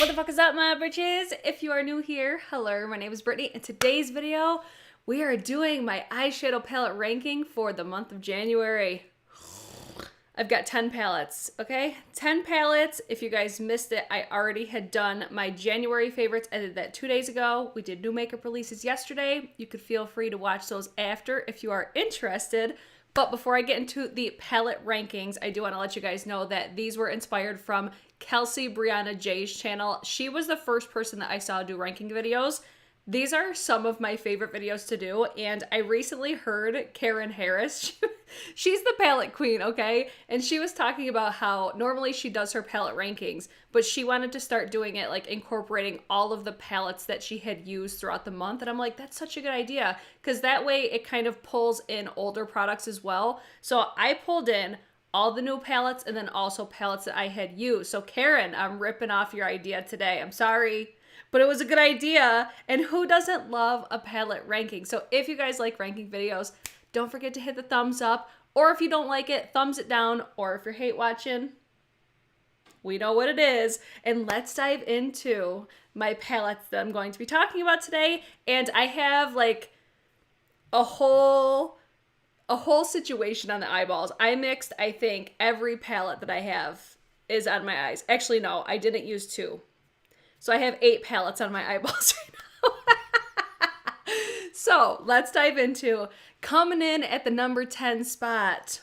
What the fuck is up, my britches? If you are new here, hello, my name is Brittany. In today's video, we are doing my eyeshadow palette ranking for the month of January. I've got 10 palettes, okay? 10 palettes. If you guys missed it, I already had done my January favorites. I did that 2 days ago. We did new makeup releases yesterday. You could feel free to watch those after if you are interested. But before I get into the palette rankings, I do want to let you guys know that these were inspired from Kelsey Brianna J's channel. She was the first person that I saw do ranking videos. These are some of my favorite videos to do, and I recently heard Karen Harris. She's the palette queen, okay? And she was talking about how normally she does her palette rankings, but she wanted to start doing it, like incorporating all of the palettes that she had used throughout the month. And I'm like, that's such a good idea, because that way it kind of pulls in older products as well. So I pulled in all the new palettes and then also palettes that I had used. So Karen, I'm ripping off your idea today. I'm sorry, but it was a good idea. And who doesn't love a palette ranking? So if you guys like ranking videos, don't forget to hit the thumbs up. Or if you don't like it, thumbs it down. Or if you're hate watching, we know what it is. And let's dive into my palettes that I'm going to be talking about today. And I have like a whole situation on the eyeballs. I mixed, I think, every palette that I have is on my eyes. Actually, no, I didn't use 2. So I have 8 palettes on my eyeballs right now. So let's dive into coming in at the number 10 spot.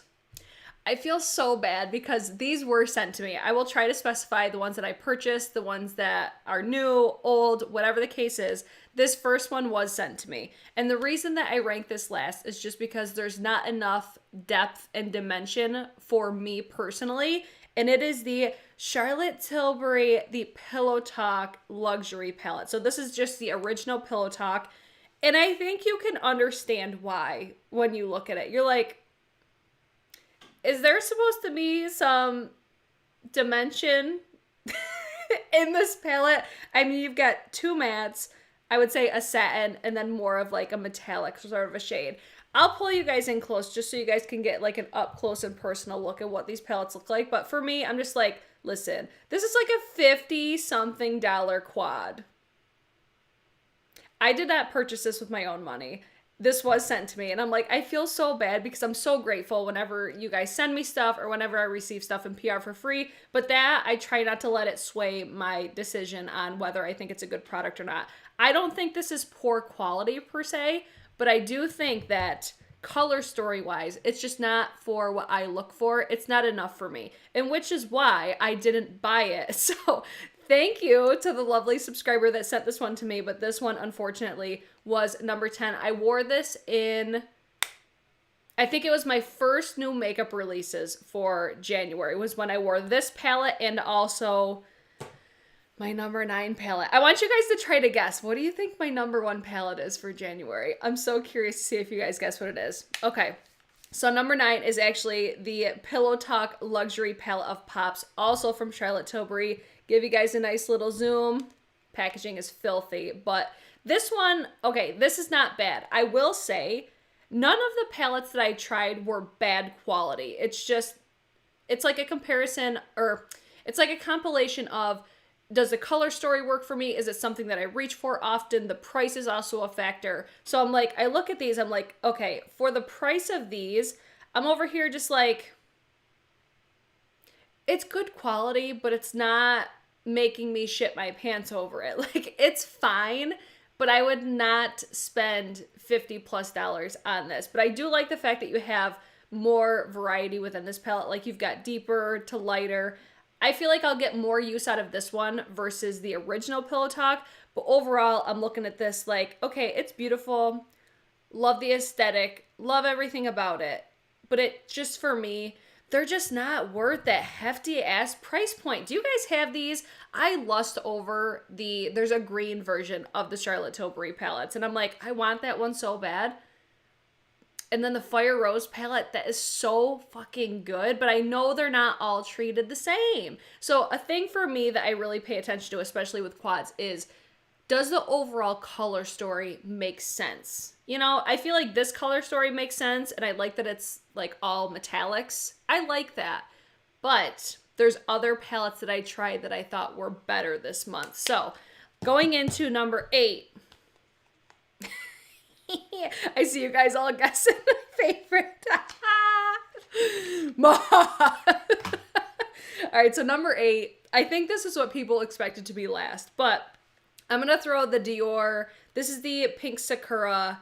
I feel so bad because these were sent to me. I will try to specify the ones that I purchased, the ones that are new, old, whatever the case is. This first one was sent to me. And the reason that I rank this last is just because there's not enough depth and dimension for me personally. And it is the Charlotte Tilbury, the Pillow Talk Luxury Palette. So this is just the original Pillow Talk. And I think you can understand why when you look at it. You're like, is there supposed to be some dimension in this palette? I mean, you've got 2 mattes, I would say a satin, and then more of like a metallic sort of a shade. I'll pull you guys in close just so you guys can get like an up close and personal look at what these palettes look like. But for me, I'm just like, listen, this is like a $50-something quad. I did not purchase this with my own money. This was sent to me, and I'm like, I feel so bad because I'm so grateful whenever you guys send me stuff or whenever I receive stuff in PR for free, but that I try not to let it sway my decision on whether I think it's a good product or not. I don't think this is poor quality per se, but I do think that color story wise, it's just not for what I look for. It's not enough for me, and which is why I didn't buy it. So thank you to the lovely subscriber that sent this one to me, but this one, unfortunately, was number 10. I wore this in, I think it was my first new makeup releases for January, was when I wore this palette and also my number 9 palette. I want you guys to try to guess. What do you think my number 1 palette is for January? I'm so curious to see if you guys guess what it is. Okay. So number 9 is actually the Pillow Talk Luxury Palette of Pops, also from Charlotte Tilbury. Give you guys a nice little zoom. Packaging is filthy, but this one, okay, this is not bad. I will say none of the palettes that I tried were bad quality. It's just, it's like a comparison, or it's like a compilation of, does the color story work for me? Is it something that I reach for often? The price is also a factor. So I'm like, I look at these, I'm like, okay, for the price of these, I'm over here just like, it's good quality, but it's not making me shit my pants over it. Like, it's fine, but I would not spend $50+ on this. But I do like the fact that you have more variety within this palette. Like, you've got deeper to lighter. I feel like I'll get more use out of this one versus the original Pillow Talk. But overall, I'm looking at this like, okay, it's beautiful. Love the aesthetic. Love everything about it. But it just, for me, they're just not worth that hefty ass price point. Do you guys have these? I lust over there's a green version of the Charlotte Tilbury palettes. And I'm like, I want that one so bad. And then the Fire Rose palette, that is so fucking good, but I know they're not all treated the same. So a thing for me that I really pay attention to, especially with quads, is does the overall color story make sense? You know, I feel like this color story makes sense, and I like that it's like all metallics. I like that. But there's other palettes that I tried that I thought were better this month. So going into number 8. I see you guys all guessing my favorite. Moth. All right, so number 8. I think this is what people expected to be last, but I'm going to throw the Dior. This is the Pink Sakura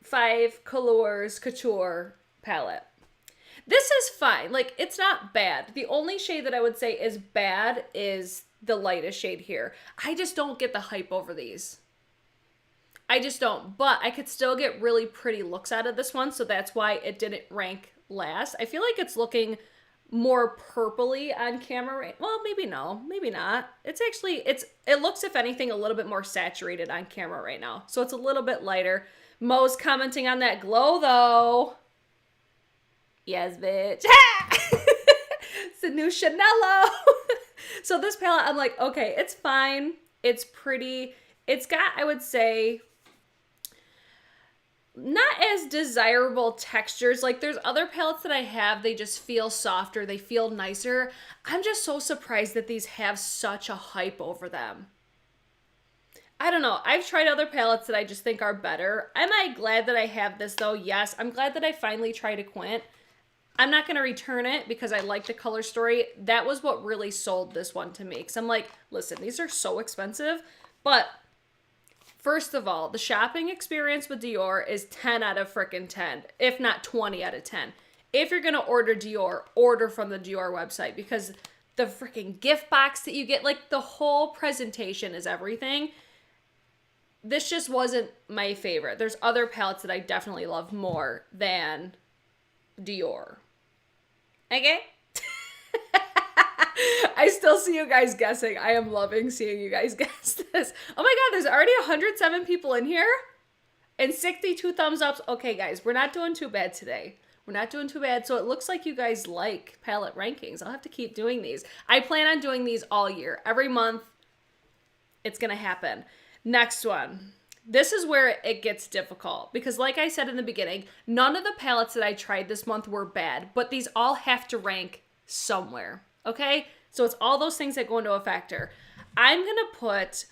5 Colors Couture palette. This is fine. Like, it's not bad. The only shade that I would say is bad is the lightest shade here. I just don't get the hype over these. I just don't. But I could still get really pretty looks out of this one, so that's why it didn't rank last. I feel like it's looking more purpley on camera right. Well, maybe no, maybe not. It's actually, it looks, if anything, a little bit more saturated on camera right now. So it's a little bit lighter. Mo's commenting on that glow though. Yes, bitch. It's the new Chanello. So this palette, I'm like, okay, it's fine. It's pretty. It's got, I would say, not as desirable textures. Like, there's other palettes that I have, they just feel softer, they feel nicer. I'm just so surprised that these have such a hype over them. I don't know. I've tried other palettes that I just think are better. Am I glad that I have this though? Yes. I'm glad that I finally tried a Quint. I'm not going to return it because I like the color story. That was what really sold this one to me. Because I'm like, listen, these are so expensive. But first of all, the shopping experience with Dior is 10 out of frickin' 10, if not 20 out of 10. If you're going to order Dior, order from the Dior website because the frickin' gift box that you get, like the whole presentation is everything. This just wasn't my favorite. There's other palettes that I definitely love more than Dior. Okay? I still see you guys guessing. I am loving seeing you guys guess this. Oh my god, there's already 107 people in here and 62 thumbs ups. Okay, guys, we're not doing too bad today. We're not doing too bad. So it looks like you guys like palette rankings. I'll have to keep doing these. I plan on doing these all year. Every month, it's going to happen. Next one. This is where it gets difficult because like I said in the beginning, none of the palettes that I tried this month were bad, but these all have to rank somewhere, okay? So it's all those things that go into a factor. I'm going to put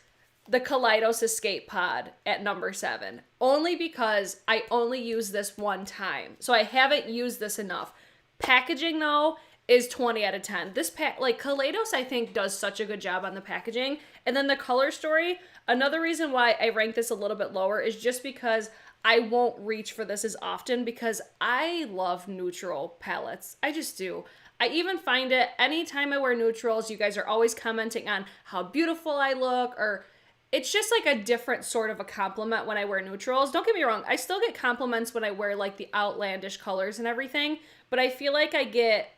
the Kaleidos Escape Pod at number 7, only because I only use this one time. So I haven't used this enough. Packaging though is 20 out of 10. This like Kaleidos, I think, does such a good job on the packaging. And then the color story, another reason why I rank this a little bit lower is just because I won't reach for this as often because I love neutral palettes. I just do. I even find it anytime I wear neutrals, you guys are always commenting on how beautiful I look, or it's just like a different sort of a compliment when I wear neutrals. Don't get me wrong, I still get compliments when I wear like the outlandish colors and everything, but I feel like I get,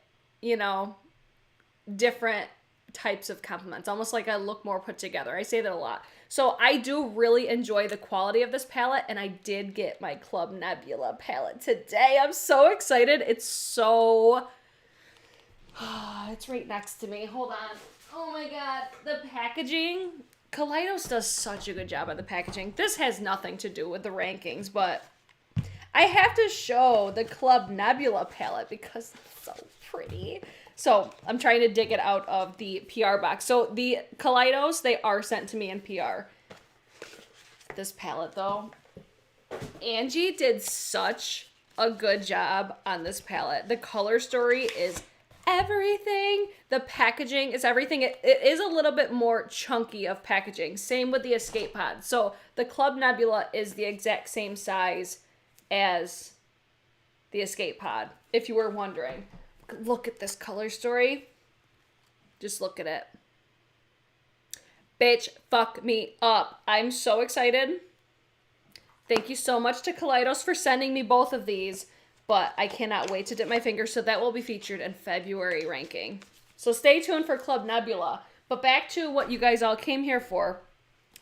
you know, different types of compliments, almost like I look more put together. I say that a lot. So I do really enjoy the quality of this palette, and I did get my Club Nebula palette today. I'm so excited. It's so... it's right next to me. Hold on. Oh my god. The packaging. Kaleidos does such a good job on the packaging. This has nothing to do with the rankings, but I have to show the Club Nebula palette because it's so pretty. So I'm trying to dig it out of the PR box. So the Kaleidos, they are sent to me in PR. This palette though, Angie did such a good job on this palette. The color story is everything. The packaging is everything. It is a little bit more chunky of packaging. Same with the Escape Pod. So the Club Nebula is the exact same size as the Escape Pod, if you were wondering. Look at this color story. Just look at it. Bitch, fuck me up. I'm so excited. Thank you so much to Kaleidos for sending me both of these. But I cannot wait to dip my fingers, so that will be featured in February ranking. So stay tuned for Club Nebula. But back to what you guys all came here for,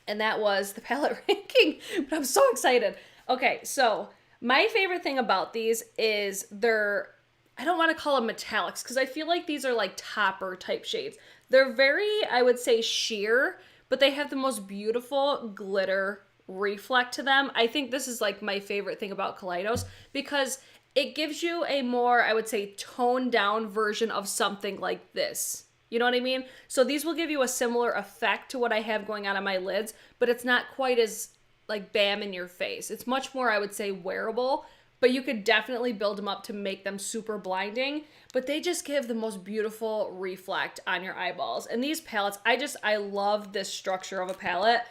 and that was the palette ranking. But I'm so excited. Okay, so my favorite thing about these is they're, I don't want to call them metallics, because I feel like these are like topper type shades. They're very, I would say, sheer, but they have the most beautiful glitter reflect to them. I think this is like my favorite thing about Kaleidos, because it gives you a more, I would say, toned down version of something like this. You know what I mean? So these will give you a similar effect to what I have going on my lids, but it's not quite as like bam in your face. It's much more, I would say, wearable, but you could definitely build them up to make them super blinding, but they just give the most beautiful reflect on your eyeballs. And these palettes, I love this structure of a palette.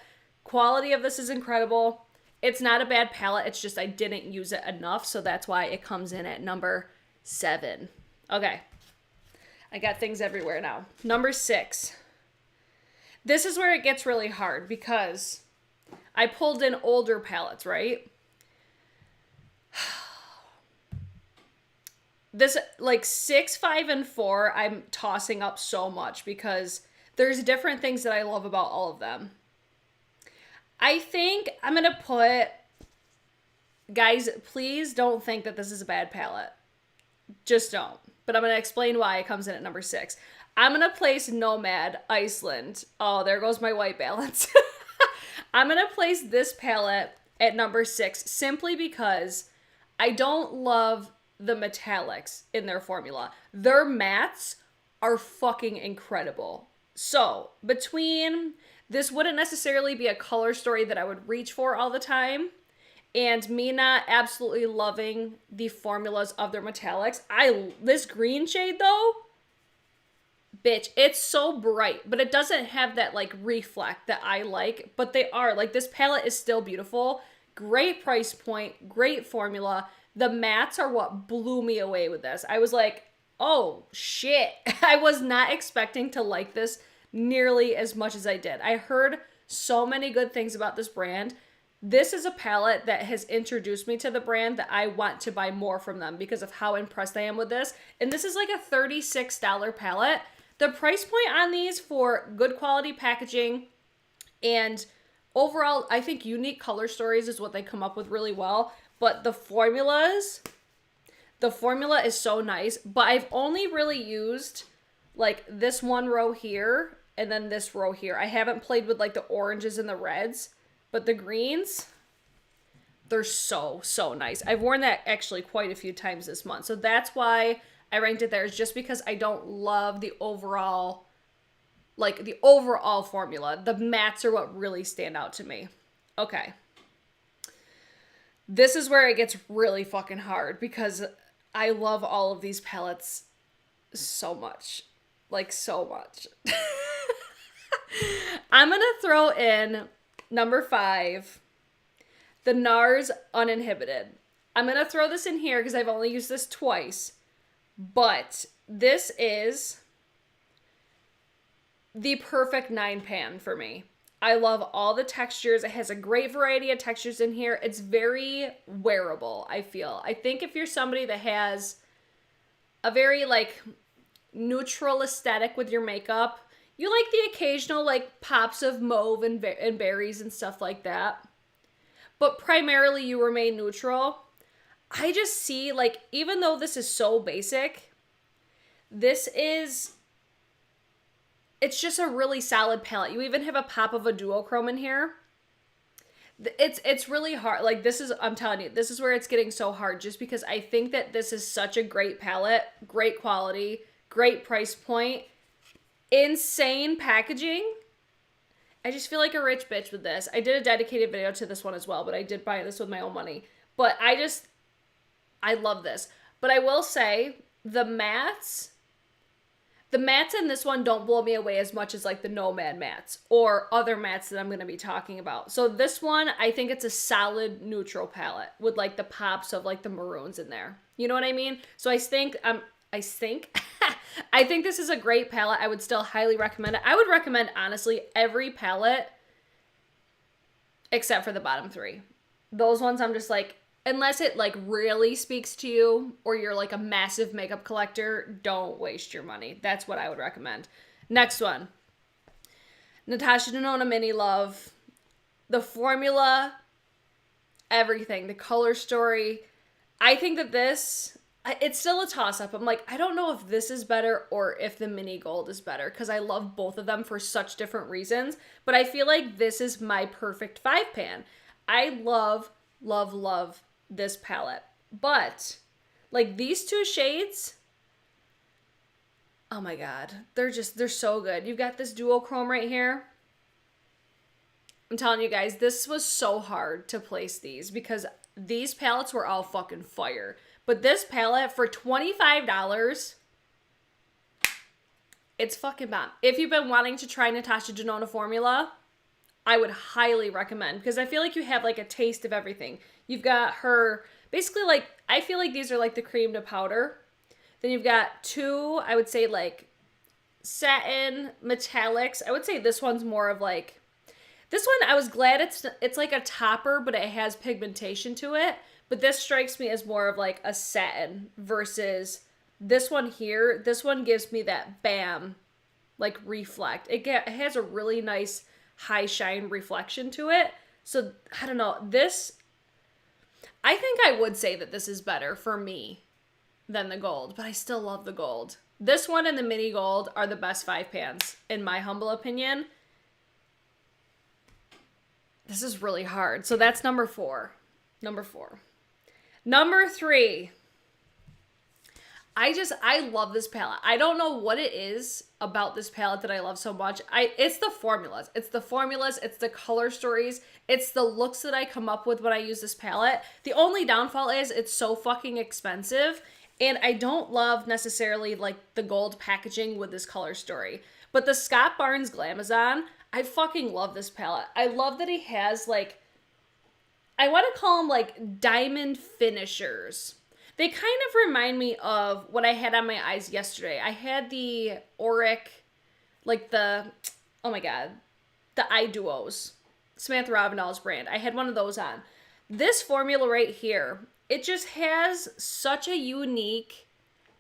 Quality of this is incredible. It's not a bad palette, it's just I didn't use it enough, so that's why it comes in at number 7. Okay. I got things everywhere now. Number 6. This is where it gets really hard because I pulled in older palettes, right? This, like 6, 5, and 4, I'm tossing up so much because there's different things that I love about all of them. I think I'm going to put, guys, please don't think that this is a bad palette. Just don't. But I'm going to explain why it comes in at number 6. I'm going to place Nomad Iceland. Oh, there goes my white balance. I'm going to place this palette at number 6 simply because I don't love the metallics in their formula. Their mattes are fucking incredible. So, between this wouldn't necessarily be a color story that I would reach for all the time, and me not absolutely loving the formulas of their metallics. This green shade though, bitch, it's so bright, but it doesn't have that like reflect that I like, but they are, like, this palette is still beautiful. Great price point, great formula. The mattes are what blew me away with this. I was like, oh shit. I was not expecting to like this nearly as much as I did. I heard so many good things about this brand. This is a palette that has introduced me to the brand that I want to buy more from them because of how impressed I am with this. And this is like a $36 palette. The price point on these for good quality packaging and overall, I think unique color stories is what they come up with really well. But the formula is so nice. But I've only really used like this one row here and then this row here. I haven't played with like the oranges and the reds. But the greens, they're so, so nice. I've worn that actually quite a few times this month. So that's why I ranked it there, is just because I don't love the overall, like the overall formula. The mattes are what really stand out to me. Okay. This is where it gets really fucking hard because I love all of these palettes so much. Like so much. I'm going to throw in number 5, the Nars Uninhibited. I'm going to throw this in here because I've only used this twice. But this is the perfect 9-pan for me. I love all the textures. It has a great variety of textures in here. It's very wearable, I feel. I think if you're somebody that has a very like neutral aesthetic with your makeup, you like the occasional like pops of mauve and berries and stuff like that, but primarily you remain neutral. I just see, like, even though this is so basic, it's just a really solid palette. You even have a pop of a duochrome in here. It's really hard. Like, I'm telling you, this is where it's getting so hard, just because I think that this is such a great palette, great quality, great price point, insane packaging. I just feel like a rich bitch with this. I did a dedicated video to this one as well, but I did buy this with my own money. But I love this. But I will say, the mattes in this one don't blow me away as much as like the Nomad mattes or other mattes that I'm going to be talking about. So this one, I think it's a solid neutral palette with like the pops of like the maroons in there. You know what I mean? So I think I think this is a great palette. I would still highly recommend it. I would recommend, honestly, every palette except for the bottom 3. Those ones I'm just like, unless it like really speaks to you or you're like a massive makeup collector, don't waste your money. That's what I would recommend. Next one. Natasha Denona Mini Love. The formula, everything, the color story. I think that it's still a toss-up. I'm like, I don't know if this is better or if the mini gold is better because I love both of them for such different reasons. But I feel like this is my perfect 5-pan. I love, love, love this palette. But Like these two shades, oh my God, they're so good. You've got this duochrome right here. I'm telling you guys, this was so hard to place these because these palettes were all fucking fire. But this palette for $25, it's fucking bomb. If you've been wanting to try Natasha Denona formula, I would highly recommend because I feel like you have like a taste of everything. You've got her, basically like, I feel like these are like the cream to powder. Then you've got two, I would say like satin metallics. I would say this one's more of like, this one I was glad it's like a topper, but it has pigmentation to it. But this strikes me as more of like a satin versus this one here. This one gives me that bam, like reflect. It has a really nice high shine reflection to it. So I don't know, this, I think I would say that this is better for me than the gold, but I still love the gold. This one and the mini gold are the best 5 pans in my humble opinion. This is really hard. So that's number 4. Number 3. I love this palette. I don't know what it is about this palette that I love so much. It's the formulas. It's the formulas. It's the color stories. It's the looks that I come up with when I use this palette. The only downfall is it's so fucking expensive. And I don't love necessarily like the gold packaging with this color story. But the Scott Barnes Glamazon, I fucking love this palette. I love that he has like, I want to call them like diamond finishers. They kind of remind me of what I had on my eyes yesterday. I had the Auric, like the, oh my God, the Eye Duos, Samantha Robinall's brand. I had one of those on. This formula right here, it just has such a unique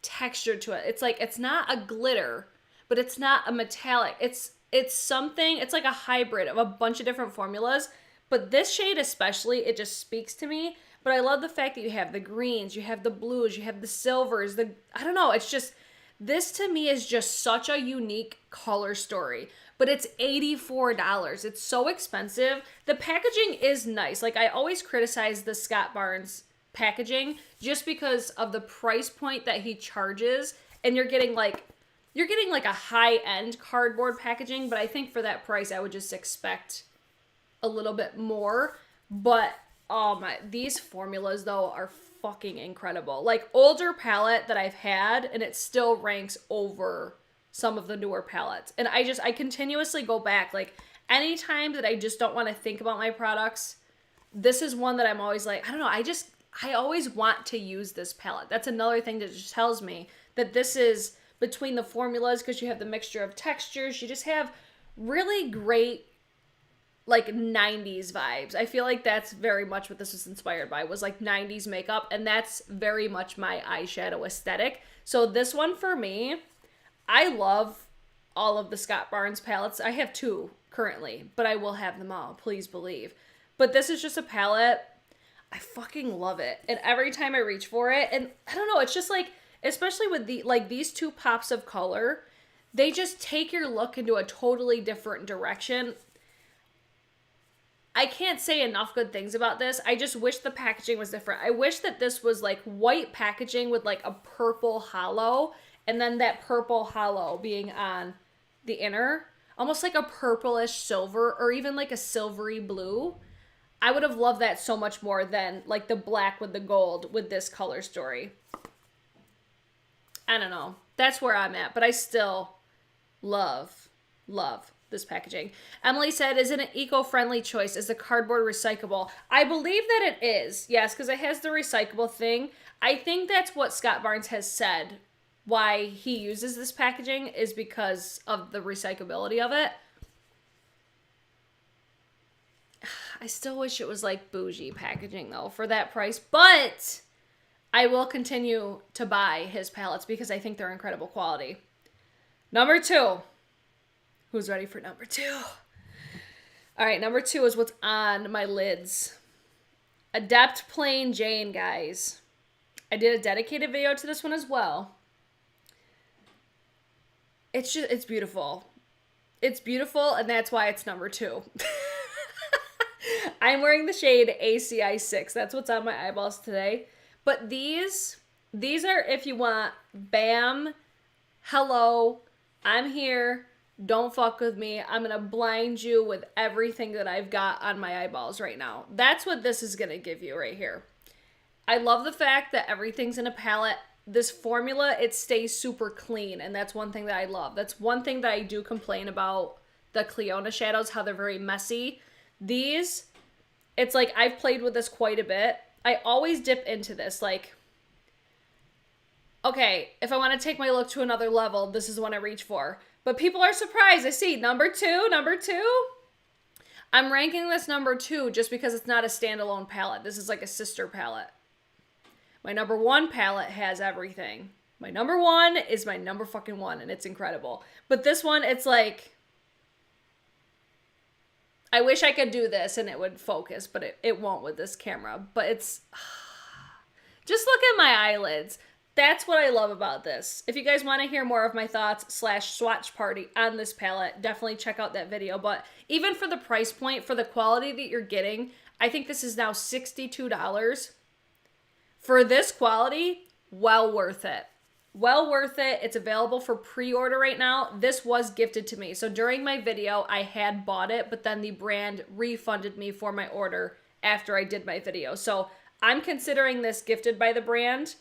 texture to it. It's like, it's not a glitter, but it's not a metallic. It's something, it's like a hybrid of a bunch of different formulas. But this shade especially, it just speaks to me. But I love the fact that you have the greens, you have the blues, you have the silvers, I don't know, it's just, this to me is just such a unique color story. But it's $84. It's so expensive. The packaging is nice. Like I always criticize the Scott Barnes packaging just because of the price point that he charges. And you're getting like a high-end cardboard packaging. But I think for that price, I would just expect a little bit more. But oh my, these formulas though are fucking incredible. Like older palette that I've had and it still ranks over some of the newer palettes. And I continuously go back, like anytime that I just don't want to think about my products, this is one that I'm always like, I don't know, I always want to use this palette. That's another thing that just tells me that this is between the formulas because you have the mixture of textures. You just have really great like 90s vibes. I feel like that's very much what this was inspired by, was like 90s makeup, and that's very much my eyeshadow aesthetic. So this one for me, I love all of the Scott Barnes palettes. I have 2 currently, but I will have them all, please believe. But this is just a palette, I fucking love it. And every time I reach for it, and I don't know, it's just like, especially with these 2 pops of color, they just take your look into a totally different direction. I can't say enough good things about this. I just wish the packaging was different. I wish that this was like white packaging with like a purple hollow, and then that purple hollow being on the inner, almost like a purplish silver or even like a silvery blue. I would have loved that so much more than like the black with the gold with this color story. I don't know. That's where I'm at, but I still love this packaging. Emily said, is it an eco-friendly choice? Is the cardboard recyclable? I believe that it is. Yes, because it has the recyclable thing. I think that's what Scott Barnes has said. Why he uses this packaging is because of the recyclability of it. I still wish it was like bougie packaging though for that price, but I will continue to buy his palettes because I think they're incredible quality. Number 2. Who's ready for number 2? All right, number 2 is what's on my lids. Adept Plain Jane, guys. I did a dedicated video to this one as well. It's beautiful. It's beautiful, and that's why it's number 2. I'm wearing the shade ACI 6. That's what's on my eyeballs today. But these these are if you want, bam, hello, I'm here, don't fuck with me, I'm gonna blind you with everything that I've got on my eyeballs right now. That's what this is gonna give you right here. I love the fact that everything's in a palette. This formula, it stays super clean, and that's one thing that I love. That's one thing that I do complain about the Clionadh shadows, how they're very messy. These, it's like I've played with this quite a bit. I always dip into this, like, okay, if I want to take my look to another level, this is what I reach for. But people are surprised. I see number two. I'm ranking this number 2 just because it's not a standalone palette. This is like a sister palette. My number 1 palette has everything. My number 1 is my number fucking 1, and it's incredible. But this one, it's like, I wish I could do this and it would focus, but it won't with this camera. But it's, just look at my eyelids. That's what I love about this. If you guys want to hear more of my thoughts / swatch party on this palette, definitely check out that video. But even for the price point, for the quality that you're getting, I think this is now $62. For this quality, well worth it. Well worth it. It's available for pre-order right now. This was gifted to me. So during my video, I had bought it, but then the brand refunded me for my order after I did my video. So I'm considering this gifted by the brand.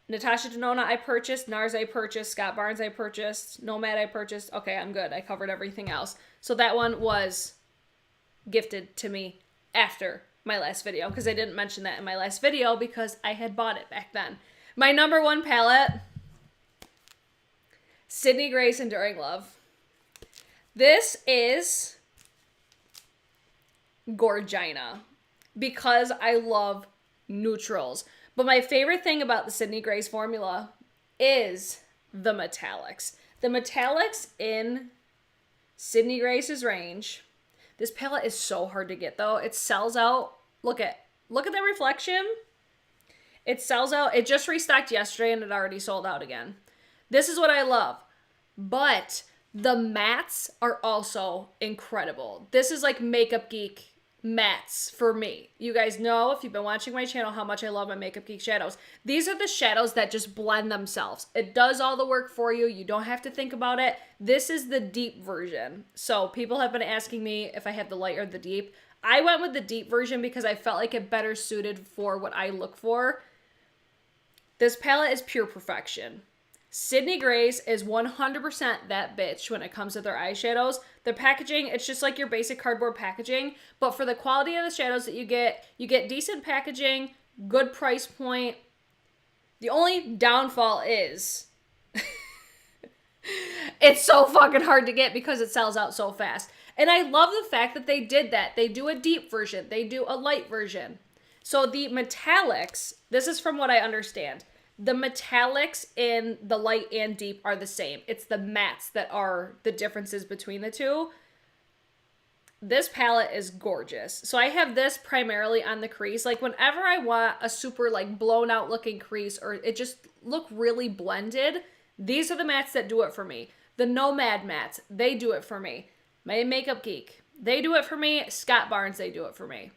Natasha Denona I purchased, Nars I purchased, Scott Barnes I purchased, Nomad I purchased. Okay, I'm good. I covered everything else. So that one was gifted to me after my last video, because I didn't mention that in my last video because I had bought it back then. My number 1 palette, Sydney Grace Enduring Love. This is Gorgina because I love neutrals. But my favorite thing about the Sydney Grace formula is the metallics. The metallics in Sydney Grace's range. This palette is so hard to get though. It sells out. Look at that reflection. It sells out. It just restocked yesterday and it already sold out again. This is what I love. But the mattes are also incredible. This is like Makeup Geek mattes for me. You guys know, if you've been watching my channel, how much I love my Makeup Geek shadows. These are the shadows that just blend themselves. It does all the work for you. You don't have to think about it. This is the deep version. So people have been asking me if I have the light or the deep. I went with the deep version because I felt like it better suited for what I look for. This palette is pure perfection. Sydney Grace is 100% that bitch when it comes to their eyeshadows. The packaging, it's just like your basic cardboard packaging, but for the quality of the shadows that you get decent packaging, good price point. The only downfall is it's so fucking hard to get because it sells out so fast. And I love the fact that they did that. They do a deep version. They do a light version. So the metallics, this is from what I understand. The metallics in the light and deep are the same. It's the mattes that are the differences between the two. This palette is gorgeous. So I have this primarily on the crease. Like whenever I want a super like blown out looking crease or it just look really blended, these are the mattes that do it for me. The Nomad mattes, they do it for me. My Makeup Geek, they do it for me. Scott Barnes, they do it for me.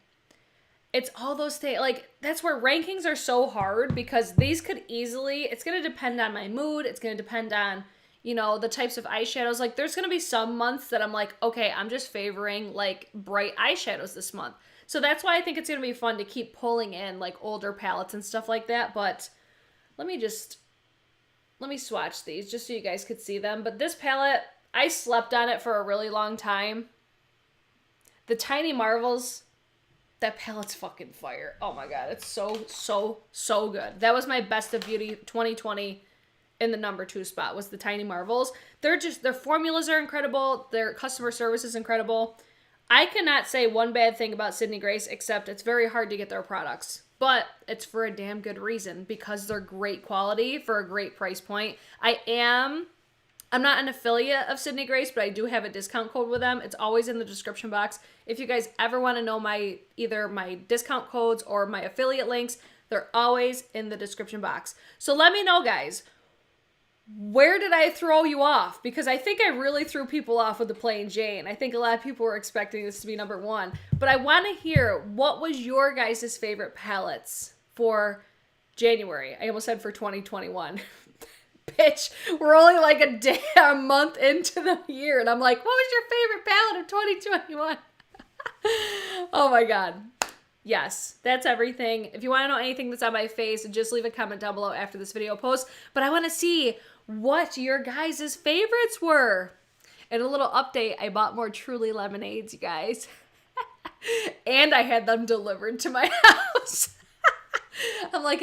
It's all those things, like, that's where rankings are so hard because these could easily, it's going to depend on my mood. It's going to depend on, you know, the types of eyeshadows. Like, there's going to be some months that I'm like, okay, I'm just favoring, like, bright eyeshadows this month. So that's why I think it's going to be fun to keep pulling in, like, older palettes and stuff like that. But let me swatch these just so you guys could see them. But this palette, I slept on it for a really long time. The Tiny Marvels, that palette's fucking fire. Oh my god, it's so good. That was my Best of Beauty 2020 in the number 2 spot was the Tiny Marvels. Their formulas are incredible. Their customer service is incredible. I cannot say one bad thing about Sydney Grace except it's very hard to get their products. But it's for a damn good reason because they're great quality for a great price point. I'm not an affiliate of Sydney Grace, but I do have a discount code with them. It's always in the description box. If you guys ever want to know either my discount codes or my affiliate links, they're always in the description box. So let me know, guys, where did I throw you off? Because I think I really threw people off with the Plain Jane. I think a lot of people were expecting this to be number 1. But I want to hear what was your guys' favorite palettes for January. I almost said for 2021. Bitch, we're only like a month into the year, and I'm like, what was your favorite palette of 2021? Oh my god. Yes, that's everything. If you want to know anything that's on my face, just leave a comment down below after this video post. But I want to see what your guys' favorites were. And a little update, I bought more Truly lemonades, you guys. And I had them delivered to my house. I'm like,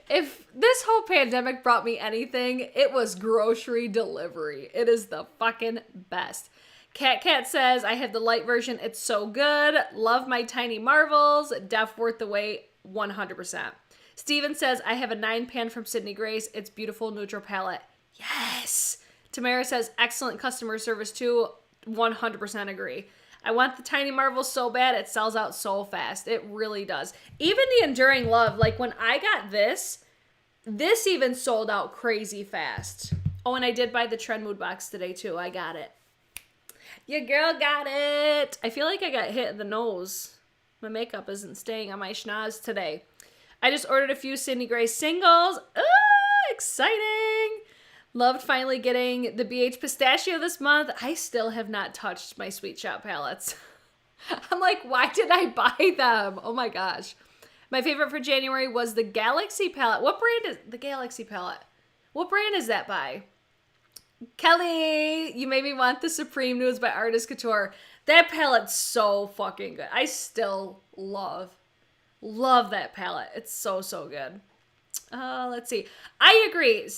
if this whole pandemic brought me anything, it was grocery delivery. It is the fucking best. Cat says, I have the light version. It's so good. Love my tiny marvels. Def worth the wait. 100%. Steven says, I have a 9-pan from Sydney Grace. It's beautiful neutral palette. Yes. Tamara says, excellent customer service too. 100% agree. I want the tiny marvels so bad. It sells out so fast. It really does. Even the Enduring Love, like when I got this even sold out crazy fast. Oh, and I did buy the Trend Mood box today too. I got it. Your girl got it. I feel like I got hit in the nose. My makeup isn't staying on my schnoz today. I just ordered a few Sydney Grace singles. Ooh, exciting. Loved finally getting the BH Pistachio this month. I still have not touched my Sweet Shop palettes. I'm like, why did I buy them? Oh my gosh. My favorite for January was the Galaxy palette. What brand is the Galaxy palette? What brand is that by? Kelly, you made me want the Supreme Nudes by Artist Couture. That palette's so fucking good. I still love that palette. It's so good. Let's see. I agree.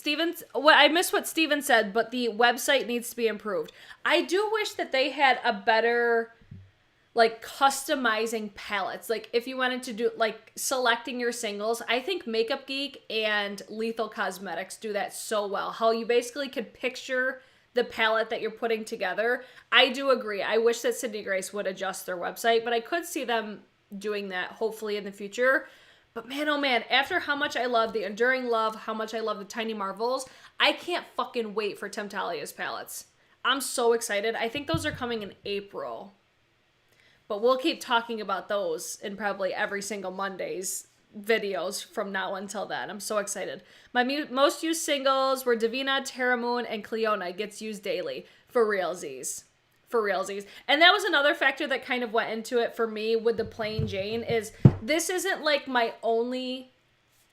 I missed what Steven said, but the website needs to be improved. I do wish that they had a better, like, customizing palettes. Like, if you wanted to do, like, selecting your singles, I think Makeup Geek and Lethal Cosmetics do that so well. How you basically could picture the palette that you're putting together. I do agree. I wish that Sydney Grace would adjust their website, but I could see them doing that, hopefully, in the future. But man, oh man, after how much I love the Enduring Love, how much I love the Tiny Marvels, I can't fucking wait for Temptalia's palettes. I'm so excited. I think those are coming in April. But we'll keep talking about those in probably every single Monday's videos from now until then. I'm so excited. My most used singles were Divina, Terra Moon, and Cleona gets used daily. For realsies. For realsies. And that was another factor that kind of went into it for me with the Plain Jane is this isn't like my only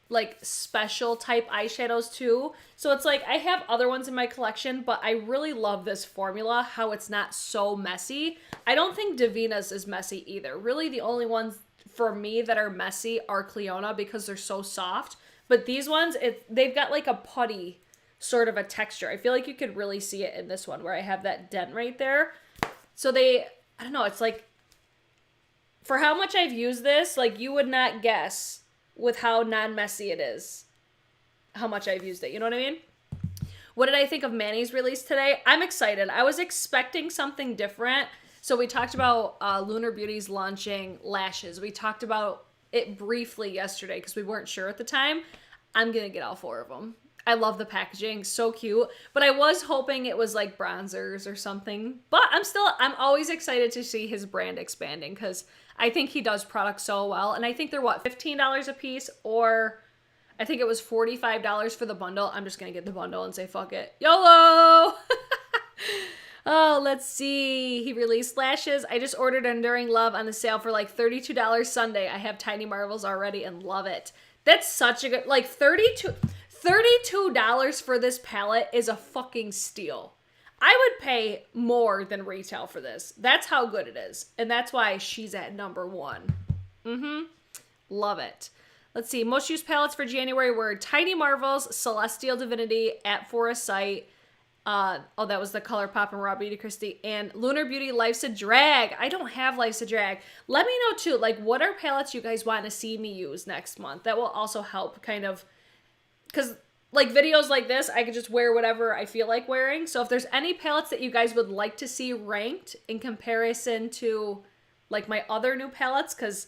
like special type eyeshadows too. So it's like I have other ones in my collection, but I really love this formula, how it's not so messy. I don't think Divina's is messy either. Really the only ones for me that are messy are Cleona because they're so soft. But these ones, they've got like a putty sort of a texture. I feel like you could really see it in this one where I have that dent right there. So I don't know, it's like, for how much I've used this, like you would not guess with how non-messy it is, how much I've used it. You know what I mean? What did I think of Manny's release today? I'm excited. I was expecting something different. So we talked about Lunar Beauty's launching lashes. We talked about it briefly yesterday because we weren't sure at the time. I'm going to get all 4 of them. I love the packaging, so cute. But I was hoping it was like bronzers or something. But I'm always excited to see his brand expanding because I think he does products so well. And I think they're what, $15 a piece, or I think it was $45 for the bundle. I'm just gonna get the bundle and say fuck it. YOLO! Oh, let's see. He released lashes. I just ordered Enduring Love on the sale for like $32 Sunday. I have Tiny Marvels already and love it. That's such a good, like $32 for this palette is a fucking steal. I would pay more than retail for this. That's how good it is. And that's why she's at number 1. Love it. Let's see. Most used palettes for January were Tiny Marvels, Celestial Divinity, At For A Sight. That was the ColourPop and Raw Beauty Christie. And Lunar Beauty Life's a Drag. I don't have Life's a Drag. Let me know too, like what are palettes you guys want to see me use next month? That will also help kind of, because like videos like this, I could just wear whatever I feel like wearing. So if there's any palettes that you guys would like to see ranked in comparison to like my other new palettes, because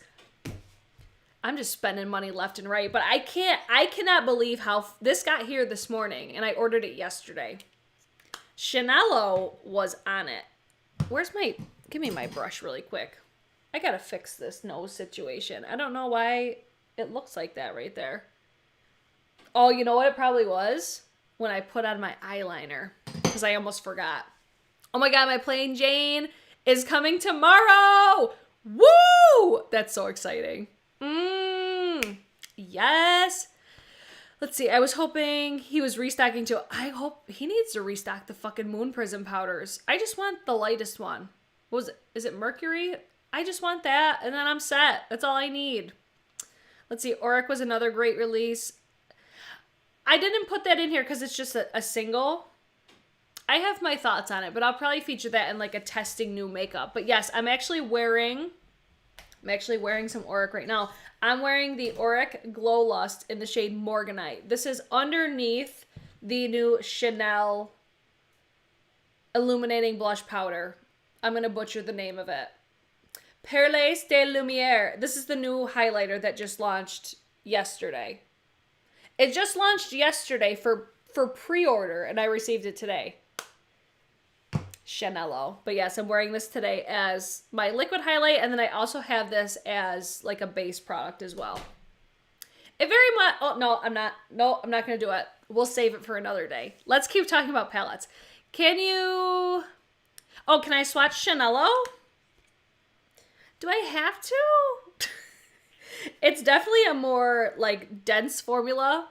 I'm just spending money left and right. But I cannot believe how this got here this morning and I ordered it yesterday. Chanello was on it. Give me my brush really quick. I gotta fix this nose situation. I don't know why it looks like that right there. Oh, you know what it probably was? When I put on my eyeliner. Because I almost forgot. Oh my god, my Plain Jane is coming tomorrow! Woo! That's so exciting. Yes. Let's see, I was hoping he was restocking too. I hope he needs to restock the fucking Moon Prism powders. I just want the lightest one. What was it? Is it Mercury? I just want that, and then I'm set. That's all I need. Let's see, Auric was another great release. I didn't put that in here because it's just a single. I have my thoughts on it, but I'll probably feature that in like a testing new makeup. But yes, I'm actually wearing some Auric right now. I'm wearing the Auric Glow Lust in the shade Morganite. This is underneath the new Chanel Illuminating Blush Powder. I'm going to butcher the name of it. Perles de Lumiere. This is the new highlighter that just launched yesterday. It just launched yesterday for pre-order, and I received it today. Chanel. But yes, I'm wearing this today as my liquid highlight, and then I also have this as like a base product as well. It very much... Oh, no, I'm not. No, I'm not going to do it. We'll save it for another day. Let's keep talking about palettes. Can you... Oh, can I swatch Chanel? Do I have to? It's definitely a more, like, dense formula.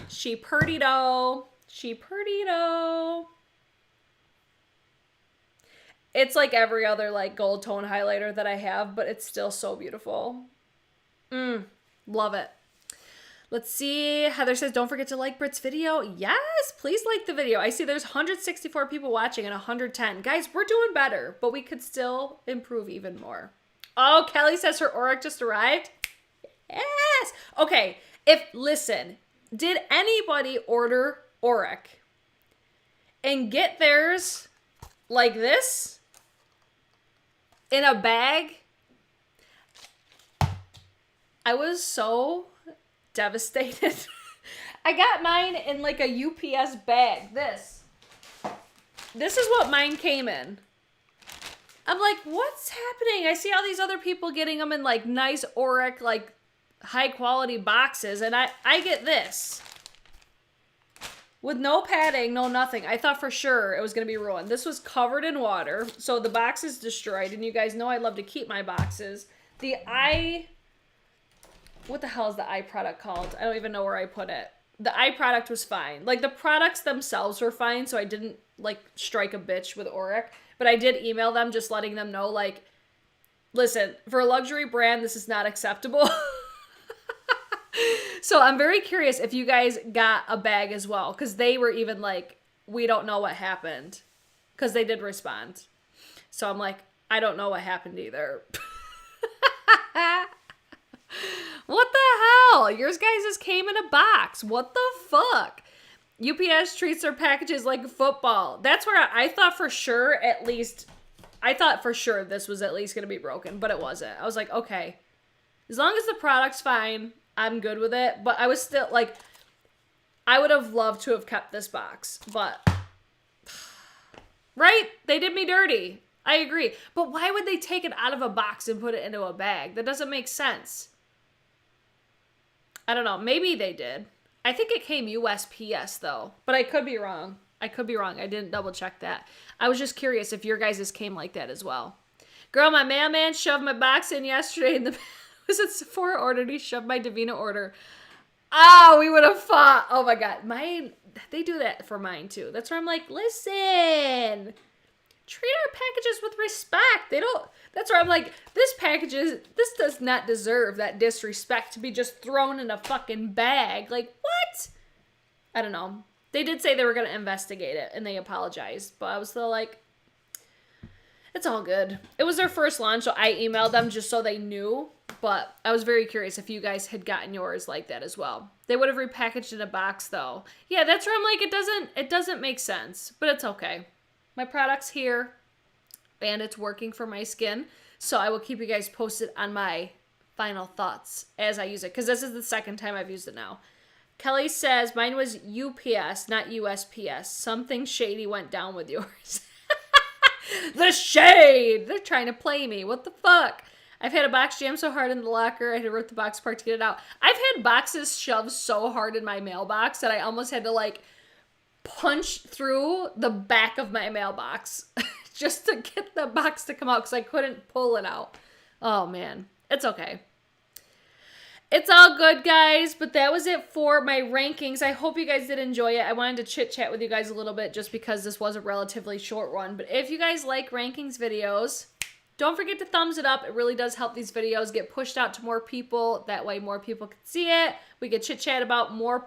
She purdy-do. She purdy-do. It's like every other, like, gold tone highlighter that I have, but it's still so beautiful. Love it. Let's see. Heather says, don't forget to like Brit's video. Yes, please like the video. I see there's 164 people watching and 110. Guys, we're doing better, but we could still improve even more. Oh, Kelly says her Auric just arrived. Yes. Okay. Listen, did anybody order Auric and get theirs like this in a bag? I was so devastated. I got mine in like a UPS bag. This is what mine came in. I'm like, what's happening? I see all these other people getting them in like nice Auric, like high quality boxes, and I get this with no padding, no nothing. I thought for sure it was gonna be ruined. This was covered in water, so the box is destroyed, and you guys know I love to keep my boxes. What the hell is the eye product called? I don't even know where I put it. The eye product was fine. Like, the products themselves were fine, so I didn't, like, strike a bitch with Auric. But I did email them just letting them know, like, listen, for a luxury brand, this is not acceptable. So I'm very curious if you guys got a bag as well, because they were even like, we don't know what happened. Because they did respond. So I'm like, I don't know what happened either. What the hell? Yours guys just came in a box. What the fuck? UPS treats their packages like football. That's where I thought for sure, I thought for sure this was at least going to be broken, but it wasn't. I was like, okay, as long as the product's fine, I'm good with it. But I was still like, I would have loved to have kept this box, but right? They did me dirty. I agree. But why would they take it out of a box and put it into a bag? That doesn't make sense. I don't know. Maybe they did. I think it came USPS though, but I could be wrong. I didn't double check that. I was just curious if your guys' came like that as well. Girl, my mailman shoved my box in yesterday and was it Sephora ordered? He shoved my Davina order. Oh, we would have fought. Oh my God. They do that for mine too. That's where I'm like, listen, treat our packages with respect. That's where I'm like, this does not deserve that disrespect to be just thrown in a fucking bag. Like, what? I don't know. They did say they were going to investigate it and they apologized, but I was still like, it's all good. It was their first launch, so I emailed them just so they knew, but I was very curious if you guys had gotten yours like that as well. They would have repackaged in a box though. Yeah, that's where I'm like, it doesn't make sense, but it's okay. My product's here, and it's working for my skin, so I will keep you guys posted on my final thoughts as I use it, because this is the second time I've used it now. Kelly says, mine was UPS, not USPS. Something shady went down with yours. The shade! They're trying to play me. What the fuck? I've had a box jammed so hard in the locker, I had to rip the box apart to get it out. I've had boxes shoved so hard in my mailbox that I almost had to like punch through the back of my mailbox just to get the box to come out because I couldn't pull it out. Oh man, it's okay. It's all good, guys, but that was it for my rankings. I hope you guys did enjoy it. I wanted to chit-chat with you guys a little bit just because this was a relatively short one. But if you guys like rankings videos, don't forget to thumbs it up. It really does help these videos get pushed out to more people. That way more people can see it. We can chit-chat about more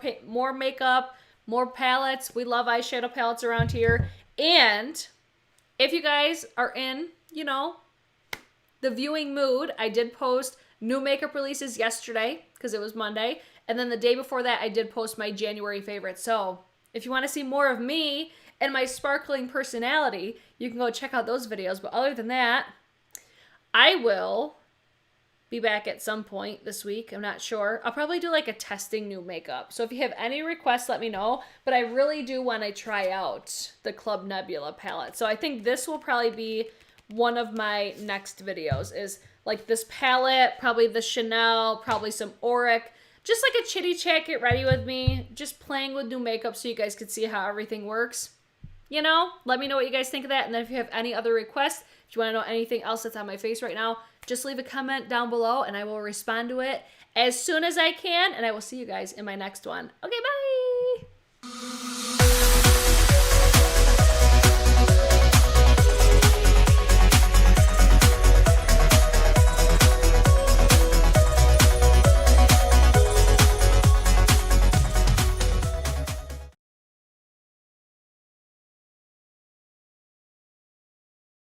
makeup, more palettes. We love eyeshadow palettes around here. And if you guys are in, you know, the viewing mood, I did post new makeup releases yesterday because it was Monday. And then the day before that, I did post my January favorites. So if you want to see more of me and my sparkling personality, you can go check out those videos. But other than that, I will be back at some point this week. I'm not sure. I'll probably do like a testing new makeup. So if you have any requests, let me know. But I really do want to try out the Club Nebula palette. So I think this will probably be one of my next videos is like this palette, probably the Chanel, probably some Auric. Just like a chitty chat, get ready with me. Just playing with new makeup so you guys can see how everything works. You know, let me know what you guys think of that. And then if you have any other requests, if you want to know anything else that's on my face right now, just leave a comment down below and I will respond to it as soon as I can. And I will see you guys in my next one. Okay, bye.